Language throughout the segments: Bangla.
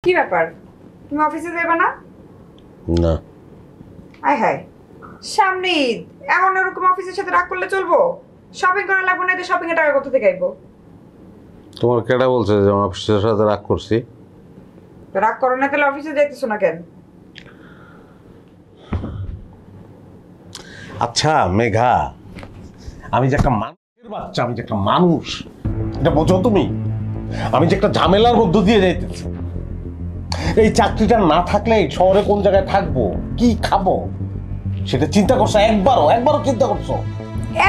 কি ব্যাপার, তুমি অফিসে যাবে না? না। আয় হায়, সামনে ঈদ, এখন এরকম অফিসের সাথে রাগ করলে চলবো? শপিং করা লাগবে না, শপিং এর টাকা কোথা থেকে আইবো? তোমার কেডা বলছে যে আমার অফিসের সাথে রাগ করছি? রাগ করো না, তাহলে অফিসে যাইতেছো না কেন? আচ্ছা মেঘা, আমি যে একটা মানুষের বাচ্চা, আমি যে একটা মানুষ, এটা বোঝো তুমি? আমি যে একটা ঝামেলার মধ্য দিয়ে যাইতেছি। এই চাকরিটা না থাকলে শহরে কোন জায়গায় থাকবো, কি খাবো, সেটা চিন্তা করছো? একবারও চিন্তা করছো?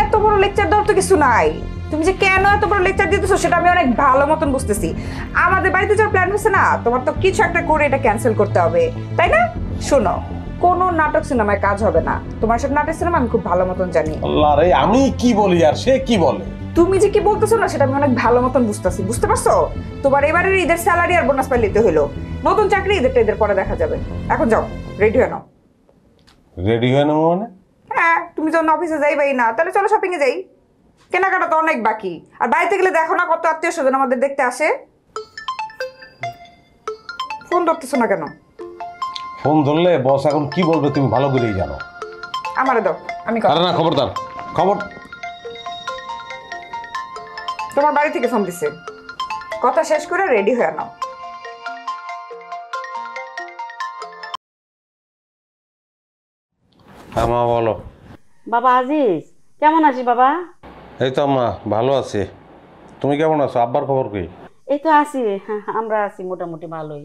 এত বড় লেকচার দেওয়ার তো কিছু নাই। তুমি যে কেন এত বড় লেকচার দিতেছো সেটা আমি অনেক ভালো মতন বুঝতেছি। আমাদের বাড়িতে যাওয়ার প্ল্যান হচ্ছে না, তোমার তো কিছু একটা করে এটা ক্যান্সেল করতে হবে, তাই না? শোনো, কোনো নাটক সিনেমায় কাজ হবে না। তোমার সব নাটক সিনেমা আমি খুব ভালো মতন জানি। আল্লাহ রে, আমি কি বলি আর সে কি বলে? তুমি যে কি বলতেছো না সেটা আমি অনেক ভালো মতন বুঝতেছি, বুঝতে পারছো? তোমার এবারের ঈদের স্যালারি আর বোনাস পাইলে তো হলো। নতুন চাকরি ঈদের পরে দেখা যাবে। এখন যাও, রেডি হয়ে নাও। রেডি হয়ে নেবো মানে? হ্যাঁ, তুমি যখন অফিসে যাইবাই না, তাহলে চলো শপিং এ যাই। কেনাকাটা তো অনেক বাকি। আর বাড়িতে গেলে দেখো না কত আত্মীয় স্বজন আমাদের দেখতে আসে। ফোন ধরতেছো না কেন? ফোন ধরলে বস এখন কি বলবে তুমি ভালো করেই জানো। আমারে দাও, আমি আরে না, খবরদার, খবর। তোমার বাড়ি থেকে ফোন দিছে, কথা শেষ করে রেডি হয়ে নাও। হ্যাঁ মা, বলো। বাবা আজিজ, কেমন আছিস বাবা? এই তো আম্মা, ভালো আছি। তুমি কেমন আছো? আব্বার খবর কি? এই তো আছি, আমরা আছি মোটামুটি ভালোই।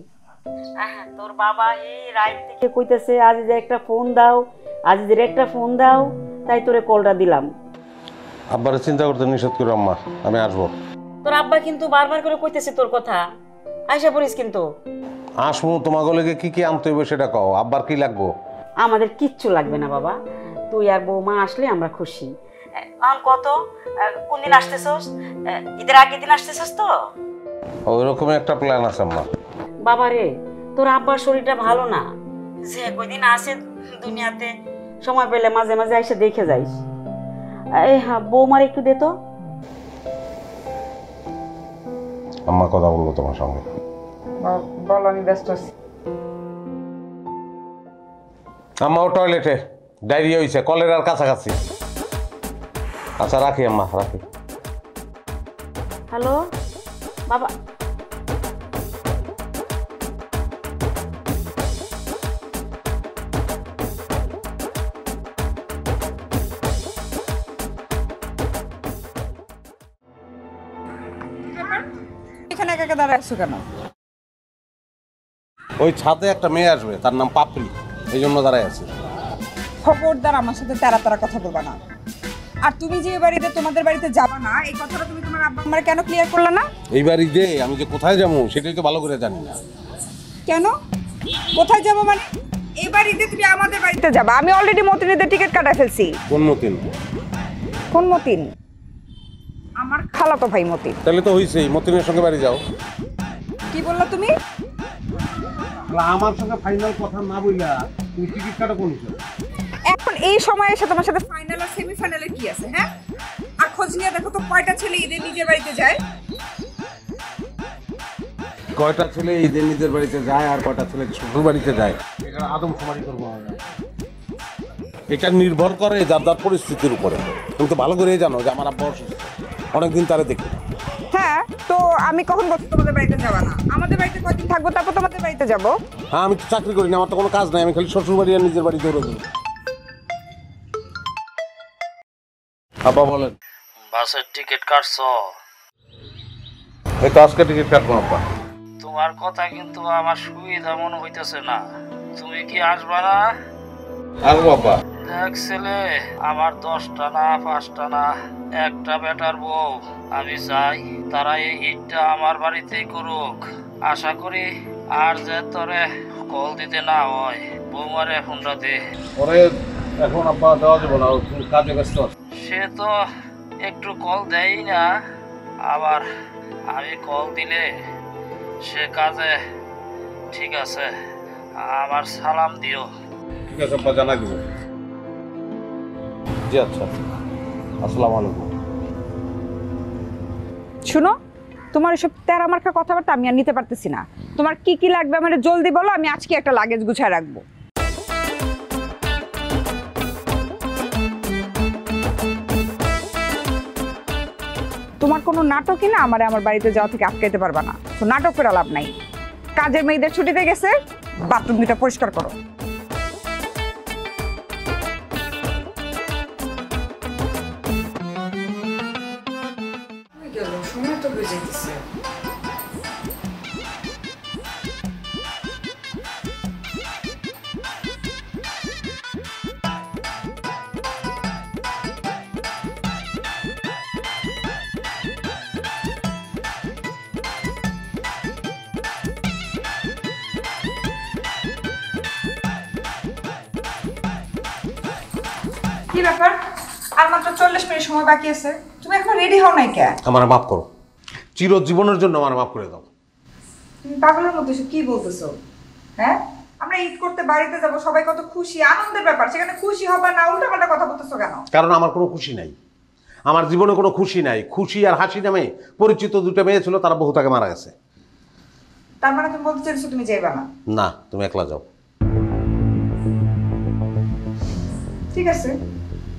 তোর বাবা এই রাত থেকে কইতেছে আজিজের একটা ফোন দাও, আজিজের একটা ফোন দাও, তাই তোরে কলটা দিলাম। আব্বারে চিন্তা করতে নিষেধ করো আম্মা, আমি আসবো। তোর আব্বা কিন্তু বারবার করে কইতেছে তোর কথা, আইসা পড়িস কিন্তু। আসবো, তোমাকে লেগে কি কি আনতে হইবে সেটা কও। আব্বার কি লাগবো? আমাদের কিচ্ছু লাগবে না বাবা, তুই আর বৌমা আসলে আমরা খুশি। কত কোন দিন আসতেছস? ঈদের আগের দিন আসতেছস তো? ওই রকম একটা প্ল্যান আছে আম্মা। বাবা রে, তোর আব্বার শরীরটা ভালো না, যে কয়দিন আসে দুনিয়াতে, সময় পেলে মাঝে মাঝে এসে দেখে যাইস। এই হ্যাঁ, বৌমার একটু দে তো। আম্মা কথা বলবো তোমার সঙ্গে। বলো, আমি ব্যস্ত আছি। আম্মা ও টয়লেটে, ডায়রিয়া হয়েছে, কলেরার কাছাকাছি। আচ্ছা রাখি আম্মা, রাখি। হ্যালো বাবা, এখানে একা একা দাঁড়ায় আছো কেন? ওই ছাদে একটা মেয়ে আসবে, তার নাম পাপড়ি, এই জন্য দাঁড়ায় আছে। খবরদার আমার সাথে তারা কথা বলবা না। আর তুমি যে বাড়িতে তোমাদের বাড়িতে যাবা না, এই কথাটা তুমি তোমার আব্বা আম্মার কেন ক্লিয়ার করলে না? এইবার ঈদে আমি যে কোথায় যাবো সেটাই তো ভালো করে জানি না। কেন কোথায় যাবো মানে? এবার ঈদে তুমি আমাদের বাড়িতে যাবা। আমি অলরেডি মতিনের টিকিট কাটায় ফেলছি। কোন মতিন? কোন মতিন? আমার খালাতো ভাই মতিন। তাহলে তো হইছেই, মতিনের সঙ্গে বাড়ি যাও। কি বললা তুমি? আমার সঙ্গে ফাইনাল কথা না বইলা তুমি টিকিট কাটো কোন হিসাবে? এখন এই সময় এসে তোমার সাথে ফাইনাল আর সেমিফাইনালে কি আছে? হ্যাঁ, আর খোঁজ নিয়ে দেখো তো কয়টা ছেলে ঈদে নিজের বাড়িতে যায়। কয়টা ছেলে ঈদের নিজের বাড়িতে যায় আর কয়টা ছেলে শ্বশুর বাড়িতে যায়, এটা আদমশুমারি করবো আমরা। এটা নির্ভর করে যার যার পরিস্থিতির উপরে। তুমি তো ভালো করেই জানো যে আমার আব্বা অসুস্থ, অনেকদিন তারে দেখি। হ্যাঁ, তো আমি কখন বলছি তোমাদের বাড়িতে যাবা না? আমাদের বাড়িতে কয়দিন থাকবো, তারপর তোমাদের বাড়িতে যাবো। হ্যাঁ, আমি তো চাকরি করি না, আমার তো কোনো কাজ নাই, আমি খালি শ্বশুর বাড়ি আর নিজের বাড়ি দৌড়ে দিই। আব্বা বলেন। বাসের টিকিট কাটছো? এই তো আজকে টিকিট কাটবো আব্বা। তোমার কথা কিন্তু আমার সুবিধা মনে হইতেছে না। তুমি কি আসবা না? আসবো আব্বা। দেখ ছেলে, আমার 10টা না 5টা না, একটা বেটার বউ আমি চাই তারা এই ঈদটা আমার বাড়িতেই করুক। আশা করি আর যে তোরে কল দিতে না হয়, বৌমারে ফোনটা দে। পরে এখন আব্বা দেওয়া যাবো না, কাজে ব্যস্ত আছে। সে তো একটু কল দেয়ই না, আবার আমি কল দিলে সে কাজে। ঠিক আছে, আমার সালাম দিও। ঠিক আছে আব্বা, জানাই দিব। জি আচ্ছা, আসসালামু আলাইকুম। শুনো, তোমার এসব তেরা মার্কা কথাবার্তা আমি আর নিতে পারতেছি না। তোমার কি কি লাগবে আমারে জলদি বলো, আমি আজকে একটা লাগেজ গুছায় রাখবো। তোমার কোনো নাটকই না আমারে আমার বাড়িতে যাওয়া থেকে আটকাইতে পারবা না। তো নাটক করে লাভ নাই। কাজের মেয়েদের ছুটিতে গেছে, বাথরুম দুটা পরিষ্কার করো। সময় তো হয়ে যেতেছে। কি ব্যাপার, আর মাত্র 40 মিনিট সময় বাকি আছে, তুমি এখনো রেডি হও নাই কেন? আমার মাফ করো, চিরজীবনের জন্য আমার মাফ করে দাও। তুমি পাগলের মতো এসব কি বলতেছো? হ্যাঁ, আমরা ঈদ করতে বাড়িতে যাব, সবাই কত খুশি, আনন্দের ব্যাপার, সেখানে খুশি হবা না উল্টাপাল্টা কথা বলতেছো কেন? কারণ আমার কোনো খুশি নাই, আমার জীবনে কোনো খুশি নাই। খুশি আর হাসি নামে পরিচিত দুটো মেয়ে ছিল, তারা বহু আগে মারা গেছে। তার মানে তুমি বলতে চাইছো তুমি যাইবা না? না, তুমি একলা যাও। ঠিক আছে,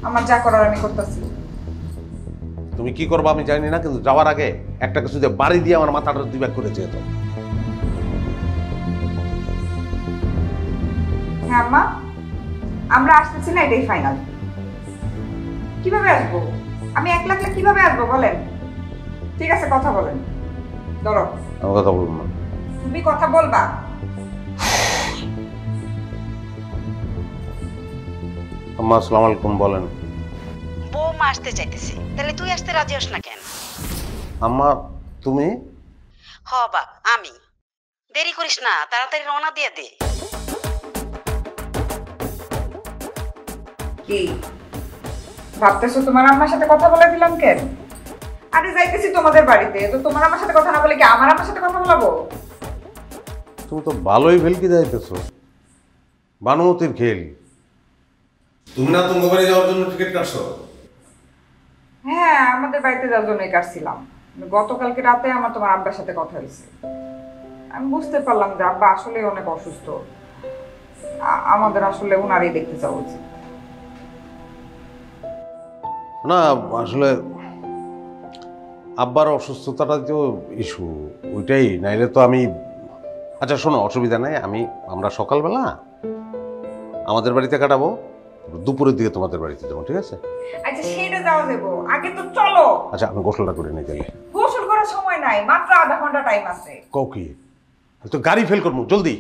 আমার যা করার আমি করতেছি। তুমি কি করবা আমি জানি না, কিন্তু যাওয়ার আগে একটা কিছু দিয়ে বাড়ি দিয়ে আমার মাথাটা দুই করে যেত। হ্যাঁ আম্মা, আমরা আসতেছি না, এটাই ফাইনাল। কিভাবে আসবো? আমি একলা একলা কিভাবে আসবো বলেন? ঠিক আছে, কথা বলেন। ধরো, আমি কথা বলবো না। তুমি কথা বলবা। আম্মা আসসালামু আলাইকুম। বলেন। বৌমা আসতে চাইতেছে, তাহলে তুই আসতে রাজি হস না কেন? আম্মা তুমি? হ বাপ, আমি। দেরি করিস না, তাড়াতাড়ি রওনা দিয়ে দে। কি ভাবতেছো তোমার আম্মার সাথে কথা বলে দিলাম কেন? আরে যাইতেছি তোমাদের বাড়িতে, তো তোমার আমার সাথে কথা না বলে কি আমার আমার সাথে কথা বলাবো? তুমি তো ভালোই ভেলকি যাইতেছো, বানুমতির খেল। তুমি না তোমার বাড়ি যাওয়ার জন্য টিকিট কাটছো? হ্যাঁ, আমাদের বাড়িতে যাওয়ার জন্যই কাটছিলাম। গতকালকে রাতে আমার তোমার আব্বার সাথে কথা হয়েছে, আমি বুঝতে পারলাম যে আব্বা আসলে অনেক অসুস্থ। আমাদের আসলে ওনারই দেখতে যাওয়া উচিত। না আসলে আব্বার অসুস্থতাটা তো ইস্যু, ওইটাই। নাইলে তো আমি, আচ্ছা শোনো, অসুবিধা নাই, আমরা সকালবেলা আমাদের বাড়িতে কাটাবো, দুপুরের দিকে তোমাদের বাড়িতে যাবো, ঠিক আছে? আচ্ছা সেটা যাওয়া যাবো, আগে তো চলো। আচ্ছা আমি গোসলটা করে নিয়ে গেলে। গোসল করার সময় নাই, মাত্র আধা ঘন্টা টাইম আছে। কও কি, তো গাড়ি ফেল করবো, জলদি।